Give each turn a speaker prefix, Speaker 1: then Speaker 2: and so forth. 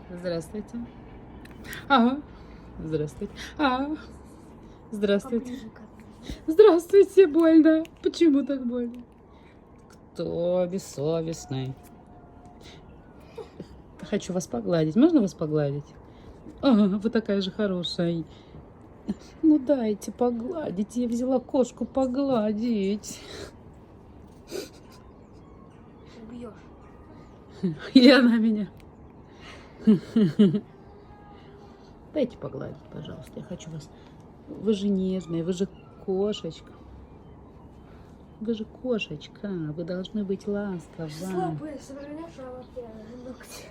Speaker 1: Здравствуйте. Ага. Здравствуйте. Ага. Здравствуйте. Здравствуйте, больно. Почему так больно? Кто бессовестный? Хочу вас погладить. Можно вас погладить? Ага, вы такая же хорошая. Ну дайте погладить. Я взяла кошку погладить.
Speaker 2: Убьешь.
Speaker 1: Или она меня. Дайте погладить, пожалуйста. Я хочу вас. Вы же нежная, вы же кошечка. Вы же кошечка. Вы должны быть ласковы.
Speaker 2: Слабые, современные ногти.